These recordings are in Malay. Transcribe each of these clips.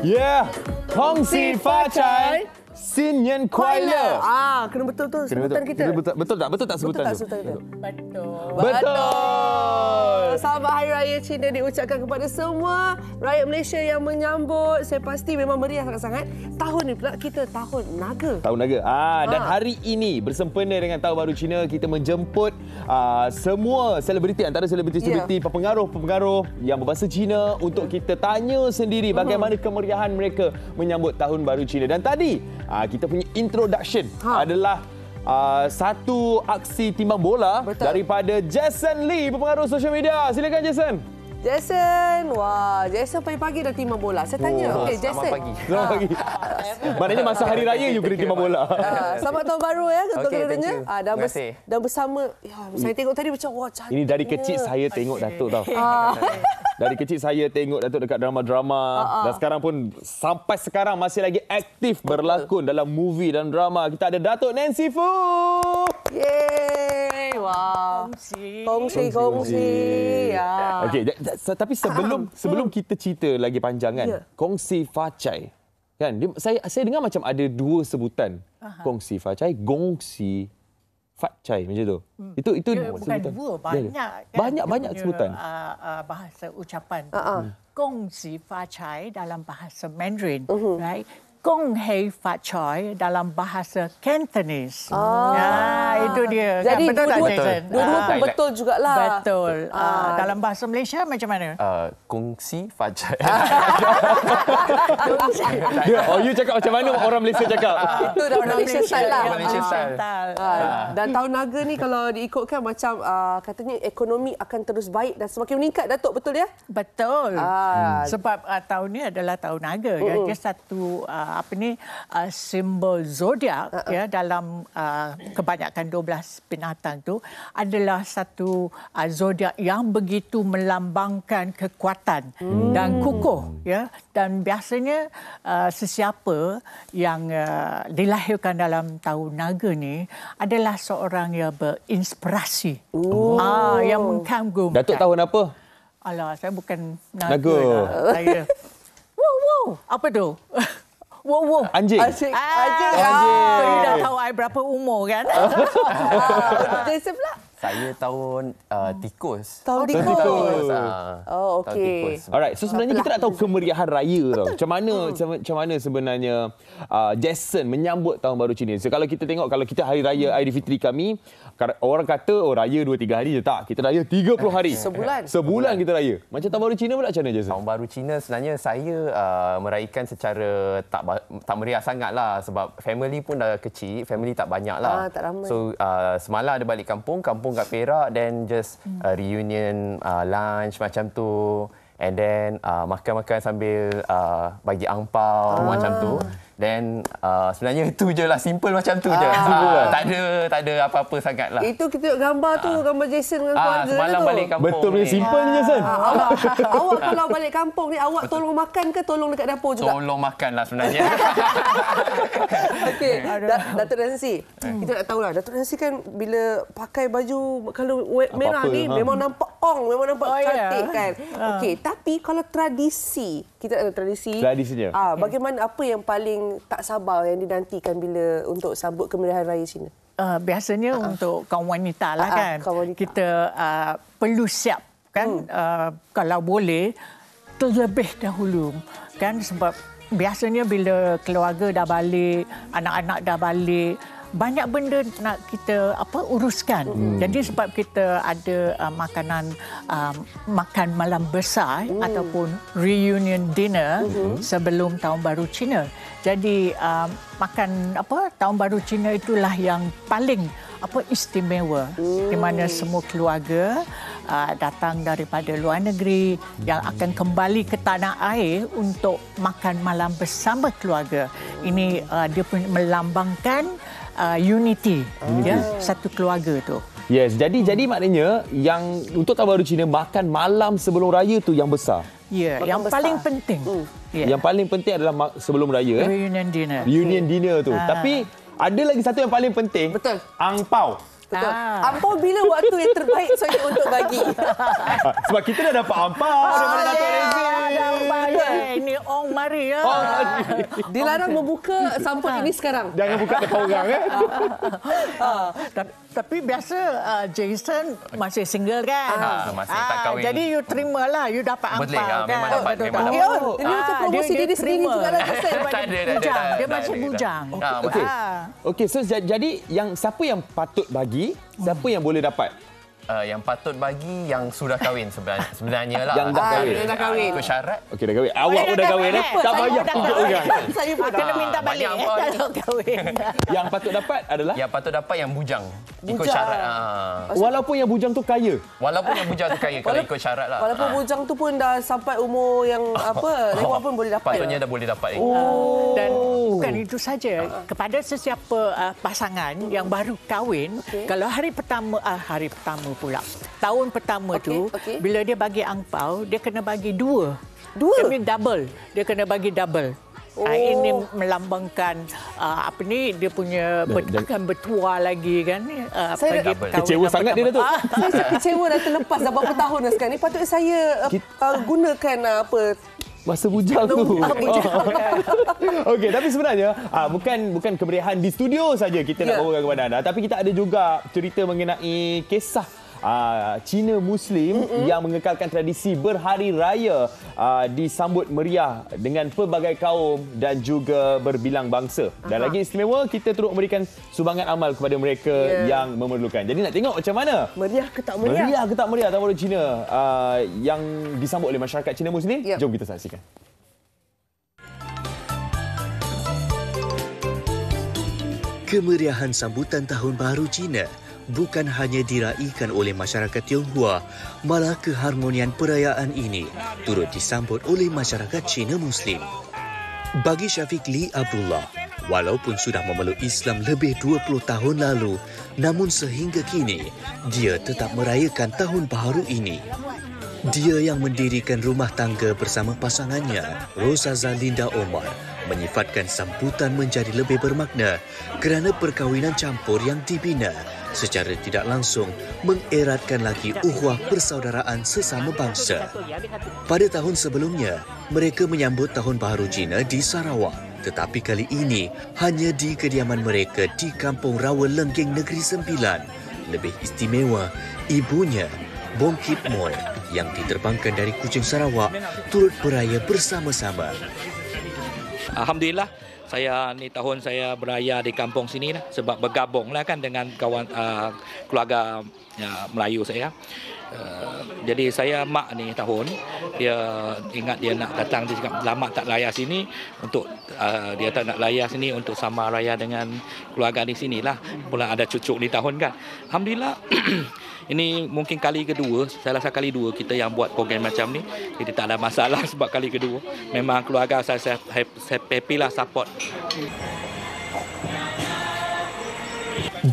Yeah, 恭喜发财，新年快乐。 Kena betul tu Kena sebutan kita. Betul tak? Betul tak sebutan tu? Betul. Selamat Hari Raya Cina diucapkan kepada semua rakyat Malaysia yang menyambut. Saya pasti memang meriah sangat-sangat. Tahun ni pula kita tahun naga. Tahun naga. Dan hari ini bersempena dengan Tahun Baru Cina, kita menjemput semua selebriti, antara selebriti-selebriti pengaruh-pengaruh yang berbahasa Cina untuk kita tanya sendiri bagaimana kemeriahan mereka menyambut Tahun Baru Cina. Dan tadi kita punya introduction adalah satu aksi timbang bola daripada Jason Lee, pengaruh sosial media. Silakan Jason. Jason, wah, Jason pagi-pagi dah timbang bola. Saya tanya, okey Jason. Selamat pagi. Maknanya masa hari raya you kena timbang bola. Selamat tahun baru ya, ketua-ketuanya. Terima Dan bersama, saya tengok tadi macam wah cantik. Ini dari kecil saya tengok Datuk tau. Dari kecil saya tengok Datuk dekat drama-drama. Dan sekarang pun sampai sekarang masih lagi aktif berlakon dalam movie dan drama. Kita ada Datuk Nancy Fu. Yeay, wah. Kongsi. Ya. Okey, tapi sebelum kita cerita lagi panjang kan, kongsi facai. Kan? Saya dengar macam ada dua sebutan. Kongsi facai, gongsi facai macam tu. Itu bukan sebutan. dua, banyak kan? Banyak sebutan. Bahasa ucapan. Gongsi facai dalam bahasa Mandarin, right? Gong hei fa choi dalam bahasa Cantonese. Itu dia. Jadi kan? Betul tak, dua-dua Jason? pun betul jugalah. Betul. Dalam bahasa Malaysia macam mana? Kongsi facai. You cakap macam mana orang Malaysia cakap? Itu dah Malaysia style lah. Malaysia style. Dan tahun naga ni kalau diikutkan macam katanya ekonomi akan terus baik dan semakin meningkat, Datuk, betul ya? Betul. Sebab tahun ni adalah tahun naga. Dia satu simbol zodiak ya, dalam kebanyakan 12 binatang tu adalah satu zodiak yang begitu melambangkan kekuatan dan kukuh ya, dan biasanya sesiapa yang dilahirkan dalam tahun naga ni adalah seorang yang berinspirasi, yang mengkagumkan. Datuk tahun apa? Alah, saya bukan naga. Saya wow, apa tu? Wow. Anjing. Anjing. You dah tahu I berapa umur kan? Jason pula? Saya tahun tikus. Tahun tikus. Oh, okey. Alright, so sebenarnya kita nak tahu kemeriahan raya tau. Macam mana sebenarnya Jason menyambut Tahun Baru Cina. So kalau kita tengok, kalau kita hari raya Aidilfitri kami, orang kata raya 2-3 hari je. Tak, kita raya 30 hari. Sebulan kita raya. Macam Tahun Baru Cina pula macam mana, Jason? Tahun Baru Cina sebenarnya saya meraihkan secara tak meriah sangat lah, sebab family pun dah kecil, family tak banyak lah. Tak ramai. So semalam ada balik kampung kat Perak, then just reunion lunch macam tu, and then makan-makan sambil bagi angpau macam tu. Then sebenarnya itu je lah, simple macam tu je. Tak ada apa-apa sangat lah. Itu kita tengok gambar tu, gambar Jason dengan keluarga semalam tu. balik kampung. Betul punya simple ni, Jason. Awak kalau balik kampung ni, awak tolong makan ke tolong dekat dapur juga? Tolong makan lah sebenarnya. Okey, Datuk Nancy, kita nak tahulah, Datuk Nancy kan bila pakai baju kalau merah ni memang nampak memang nampak cantik kan. Okey, tapi kalau tradisi, kita ada tradisinya. Bagaimana, apa yang paling tak sabar yang dinantikan bila untuk sambut kemeriahan raya Cina? Biasanya untuk kaum wanita lah kan. Kita perlu siap kan, kalau boleh terlebih dahulu kan, sebab biasanya bila keluarga dah balik, anak-anak dah balik, banyak benda nak kita uruskan. Jadi sebab kita ada makan malam besar ataupun reunion dinner sebelum Tahun Baru Cina. Jadi makan Tahun Baru Cina itulah yang paling istimewa, di mana semua keluarga datang daripada luar negeri yang akan kembali ke tanah air untuk makan malam bersama keluarga. Ini dia pun melambangkan unity ya, satu keluarga tu. Yes, jadi maknanya yang untuk Tahun Baru Cina, makan malam sebelum raya tu yang besar. Ya, yang paling penting. Yang paling penting adalah sebelum raya. Reunion dinner. Reunion dinner tu. Tapi ada lagi satu yang paling penting. Betul. Angpau. Betul. Ampau bila waktu yang terbaik saya untuk bagi? Sebab kita dah dapat ampau daripada Datuk Rezi. Ini mari ya. Dilarang membuka sampul ini sekarang. Jangan buka depan orang. Tapi biasa Jason masih single kan? Masih tak kahwin. Jadi you terimalah, you dapat ampau kan? Memang dapat. Ini macam promosi diri sendiri juga lah. Bujang, dia masih bujang. Okey, so jadi siapa yang patut bagi, siapa yang boleh dapat? Yang patut bagi yang sudah kahwin sebenarnya lah. Yang dah kahwin. Yang dah kahwin. Ikut syarat. Okey, dah kahwin. Awak pun dah kahwin. Tak payah tunjuk orang. Saya pun Kena minta balik kalau kahwin. Yang patut dapat adalah? Yang patut dapat yang bujang. Ikut syarat. Walaupun yang bujang tu kaya. Walaupun yang bujang tu kaya kalau ikut syarat lah. Walaupun bujang tu pun dah sampai umur yang lewat pun boleh dapat. Patutnya dah boleh dapat. Dan bukan itu saja. Kepada sesiapa pasangan yang baru kahwin, kalau hari pertama pula. Tahun pertama tu, bila dia bagi angpau, dia kena bagi dua. Dia double. Dia kena bagi double. Ini melambangkan dia punya akan bertua lagi kan. Saya kecewa sangat dia tu. Saya kecewa dah terlepas dah berapa tahun dah sekarang ni. Patutnya saya gunakan masa bujang tu. Okey, tapi sebenarnya bukan kemeriahan di studio saja kita nak bawakan kepada anda, tapi kita ada juga cerita mengenai kisah Cina Muslim yang mengekalkan tradisi berhari raya disambut meriah dengan pelbagai kaum dan juga berbilang bangsa. Dan lagi istimewa, kita turut memberikan sumbangan amal kepada mereka yang memerlukan. Jadi nak tengok macam mana? Meriah ke tak meriah? Meriah ke tak meriah Tahun Baru Cina yang disambut oleh masyarakat Cina Muslim? Jom kita saksikan. Kemeriahan sambutan Tahun Baru Cina bukan hanya diraikan oleh masyarakat Tionghoa, malah keharmonian perayaan ini turut disambut oleh masyarakat Cina Muslim. Bagi Syafiq Lee Abdullah, walaupun sudah memeluk Islam lebih 20 tahun lalu, namun sehingga kini dia tetap merayakan Tahun Baru ini. Dia yang mendirikan rumah tangga bersama pasangannya, Rosaza Linda Omar, menyifatkan sambutan menjadi lebih bermakna kerana perkahwinan campur yang dibina secara tidak langsung mengeratkan lagi ukhuwah persaudaraan sesama bangsa. Pada tahun sebelumnya, mereka menyambut Tahun Baru Cina di Sarawak, tetapi kali ini hanya di kediaman mereka di Kampung Rawa Lenggeng Negeri Sembilan. Lebih istimewa, ibunya, Bong Kip Moy, yang diterbangkan dari Kuching Sarawak, turut beraya bersama-sama. Alhamdulillah, tahun saya beraya di kampung sini lah, sebab bergabung lah kan dengan kawan keluarga Melayu saya. Jadi saya mak ni tahun dia ingat dia nak datang, dia cakap lama tak raya sini untuk dia tak nak raya sini untuk sama raya dengan keluarga di sinilah. Pula ada cucu ni tahun kan. Alhamdulillah. Ini mungkin kali kedua, saya rasa kali dua kita yang buat program macam ni. Jadi tak ada masalah sebab kali kedua. Memang keluarga saya happy lah support.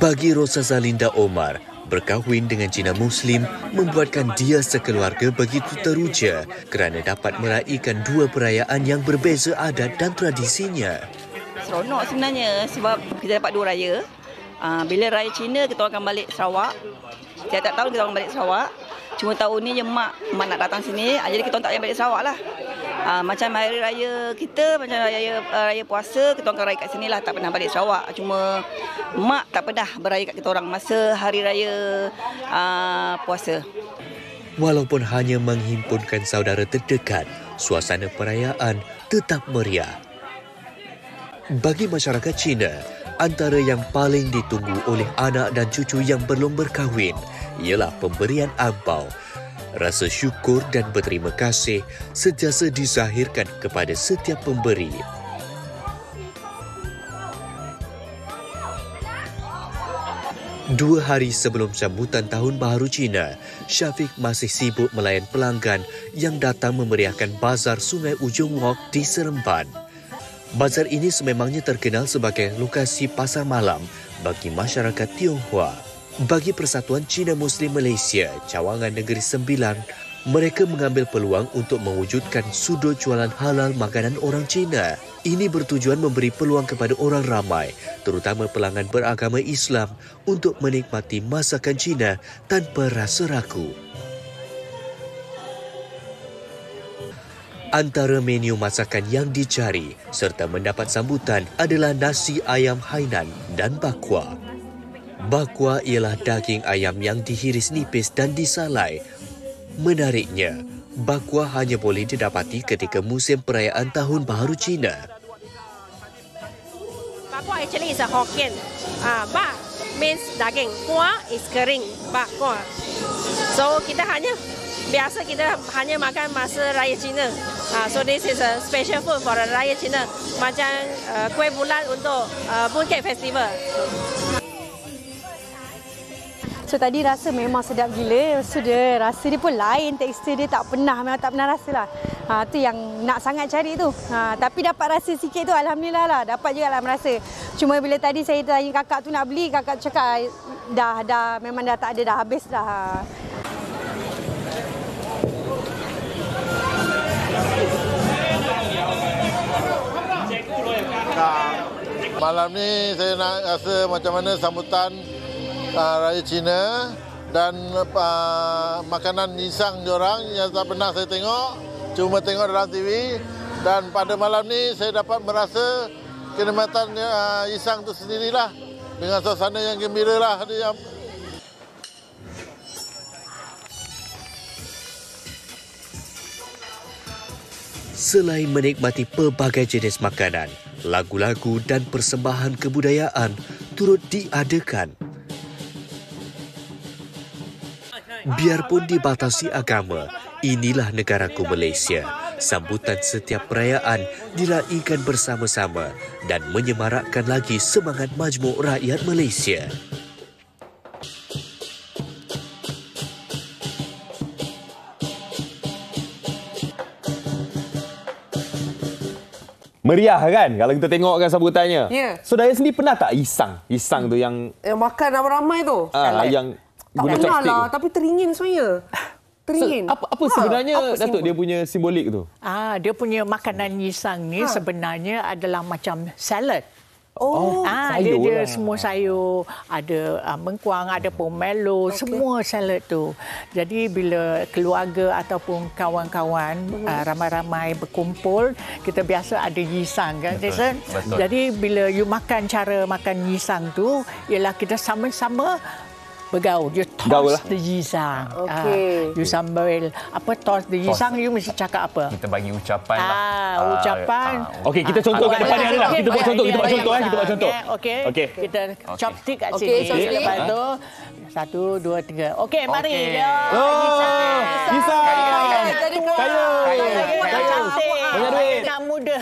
Bagi Rosaza Linda Omar, berkahwin dengan Cina Muslim membuatkan dia sekeluarga begitu teruja kerana dapat meraihkan dua perayaan yang berbeza adat dan tradisinya. Seronok sebenarnya sebab kita dapat dua raya. Bila raya Cina, kita akan balik Sarawak. Setiap tahun kita akan balik Sarawak. Cuma tahun ni je mak nak datang sini, jadi kita tak payah balik Sarawak lah. Macam hari raya kita, macam raya puasa, kita akan raya kat sini lah, tak pernah balik Sarawak. Cuma mak tak pernah beraya kat kita orang masa hari raya puasa. Walaupun hanya menghimpunkan saudara terdekat, suasana perayaan tetap meriah. Bagi masyarakat Cina, antara yang paling ditunggu oleh anak dan cucu yang belum berkahwin ialah pemberian angpau. Rasa syukur dan berterima kasih sentiasa dizahirkan kepada setiap pemberi. Dua hari sebelum sambutan Tahun Baru Cina, Syafiq masih sibuk melayan pelanggan yang datang memeriahkan bazar Sungai Ujung Walk di Seremban. Bazar ini sememangnya terkenal sebagai lokasi pasar malam bagi masyarakat Tionghoa. Bagi Persatuan Cina Muslim Malaysia, Cawangan Negeri Sembilan, Mereka mengambil peluang untuk mewujudkan sudut jualan halal makanan orang Cina. Ini bertujuan memberi peluang kepada orang ramai, terutama pelanggan beragama Islam, untuk menikmati masakan Cina tanpa rasa ragu. Antara menu masakan yang dicari serta mendapat sambutan adalah nasi ayam Hainan dan bakwa. Bakwa ialah daging ayam yang dihiris nipis dan disalai. Menariknya, bakwa hanya boleh didapati ketika musim perayaan Tahun Baharu Cina. Bakwa actually is a Hokkien. Bak means daging, kwa is kering, bakwa. So kita hanya makan masa Raya Cina. So this is a special food for Raya Cina. Macam kuih bulan untuk Mooncake Festival. So tadi rasa memang sedap gila. So dia rasa dia pun lain, tekstur dia memang tak pernah rasa lah. Tu yang nak sangat cari tu. Tapi dapat rasa sikit tu alhamdulillah lah. Dapat juga lah merasa. Cuma bila tadi saya tanya kakak tu nak beli, kakak cakap memang dah tak ada, dah habis dah. Malam ni saya nak rasa macam mana sambutan Raya Cina dan makanan nisang diorang yang tak pernah saya tengok, cuma tengok dalam TV, dan pada malam ni saya dapat merasa kenikmatan nisang itu sendirilah dengan suasana yang gembira lah. Selain menikmati pelbagai jenis makanan, lagu-lagu dan persembahan kebudayaan turut diadakan. Biarpun dibatasi agama, inilah negaraku Malaysia. Sambutan setiap perayaan diraikan bersama-sama dan menyemarakkan lagi semangat majmuk rakyat Malaysia. Meriah kan kalau kita tengokkan sambutannya. Ya. So Dayah sendiri pernah tak isang tu yang makan ramai-ramai tu? Yang guna tak chopstick lah, tapi teringin sebenarnya. Teringin. So, apa sebenarnya Datuk dia punya simbolik tu? Dia punya makanan nisang ni sebenarnya adalah macam salad. Sayur dia semua sayur, ada mengkuang, ada pomelo, semua salad tu. Jadi bila keluarga ataupun kawan-kawan ramai-ramai berkumpul, kita biasa ada yisang kan, Jason? Betul. Jadi bila you makan, cara makan yisang tu ialah kita sama-sama bergaul. You toss the yisang. You sambil toss the yisang, you mesti cakap apa? Kita bagi ucapan lah. Ucapan. Okey, kita contoh kat depan ni lah. Kita buat contoh. Okey. Kita chopstick kat sini. Lepas tu 1, 2, 3. Okey, mari. Yisang. Kaya. Cantik. Banyak duit. Nak muda.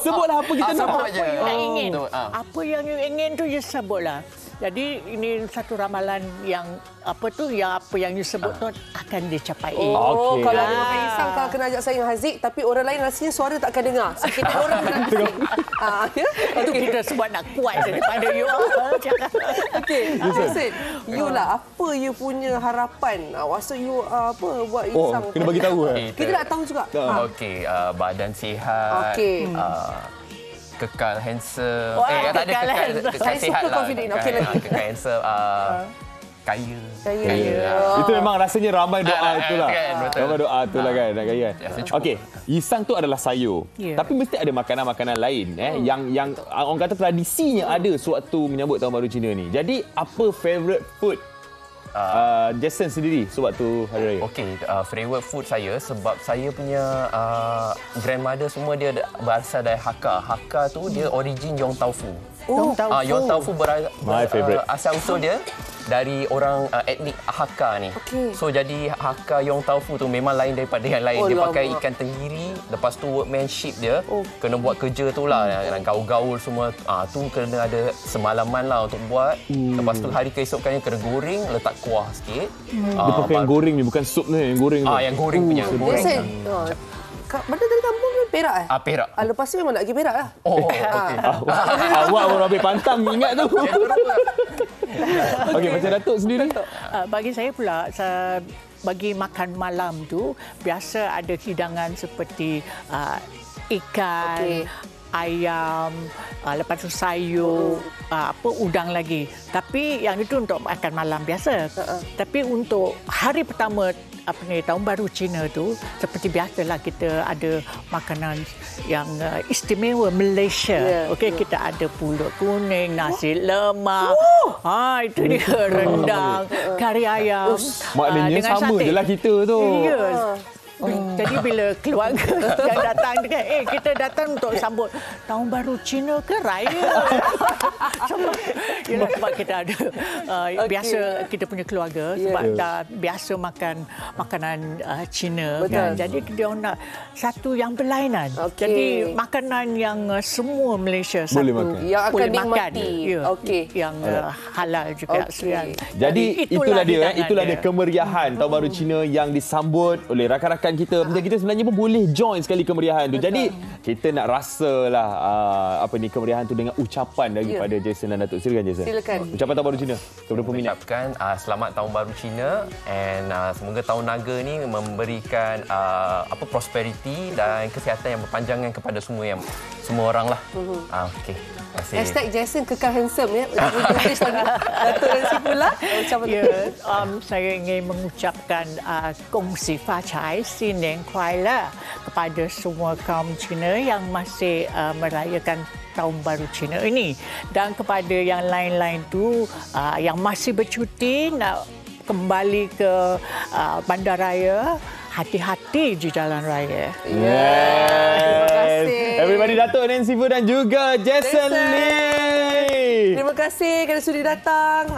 Sebutlah apa kita nak. Apa you nak ingin. Apa yang you ingin tu you sebutlah. Jadi ini satu ramalan yang apa yang you sebut tu akan dicapai. Kalau dia makan pisang, kalau kena ajak saya dengan Haziq, tapi orang lain rasanya suara tak akan dengar. So, kita orang berhenti. Itu kita sebab nak kuat daripada you. Okey, Haziq, you lah, apa you punya harapan? Maksud you buat pisang? Kena bagi tahu. Kita nak tahu juga. Okey, badan sihat. Okey. Kekal handsome. Tak ada kekal sihat lah. Kekal handsome. Kaya. Itu memang rasanya ramai doa itulah. Ramai doa itulah kan. Nak kaya. Okey, yisang tu adalah sayur. Tapi mesti ada makanan-makanan lain yang orang kata tradisinya ada sewaktu menyambut Tahun Baru Cina ni. Jadi apa favourite food Jason sendiri sewaktu Hari Raya? Okey, favorite food saya sebab saya punya grandmother semua dia berasal dari Hakka. Hakka tu dia origin Yong Tau Fu. Yong Tau Fu asal usul dia dari orang etnik Hakka ni. So jadi Hakka Yong Tau Fu tu memang lain daripada yang lain. Dia pakai ikan tenggiri, lepas tu workmanship dia kena buat kerja tu lah, gaul-gaul semua. Tu kena ada semalaman lah untuk buat. Lepas tu hari keesokannya kena goreng, letak kuah sikit. Dia pakai yang goreng ni, bukan sup ni, yang goreng tu. Yang goreng punya. Mana dari kampung ni? Perak Perak. Lepas tu memang nak pergi Perak lah. Okey. Awak baru habis pantang, ingat tu. Okey, macam Datuk sendiri? Bagi saya pula, bagi makan malam tu biasa ada hidangan seperti ikan, ayam, lepas tu sayur, udang lagi. Tapi yang itu untuk makan malam biasa. Tapi untuk hari pertama Tahun Baru Cina tu, seperti biasalah kita ada makanan yang istimewa Malaysia. Kita ada pulut kuning, nasi lemak. Itu dia rendang, kari ayam. Maknanya sama je lah kita tu. Jadi bila keluarga yang datang kita datang untuk sambut Tahun Baru Cina ke raya. Sebab kita ada biasa kita punya keluarga sebab dah biasa makan makanan Cina kan. Jadi dia nak satu yang berlainan. Jadi makanan yang semua Malaysia boleh satu makan. Yang akan boleh dinikmati. Yang halal juga. Jadi itulah dia kemeriahan Tahun Baru Cina yang disambut oleh rakan-rakan kita. Macam kita sebenarnya pun boleh join sekali kemeriahan tu. Jadi kita nak rasalah kemeriahan tu dengan ucapan daripada Jason dan Datuk. Silakan Jason. Silakan. Ucapan Tahun Baru Cina kepada peminat. Ucapkan selamat Tahun Baru Cina and semoga tahun naga ni memberikan prosperity dan kesihatan yang berpanjangan kepada semua orang lah. Okey. Hashtag Jason kekal handsome ya. Datuk Nancy pula. Saya ingin mengucapkan kongsi fa cai Xin Nian Kuai Le kepada semua kaum Cina yang masih merayakan Tahun Baru Cina ini, dan kepada yang lain-lain tu yang masih bercuti nak kembali ke bandaraya, hati-hati di jalan raya. Terima kasih. Everybody, Datuk Nancy Fu dan juga Jason Lee. Terima kasih kerana sudi datang.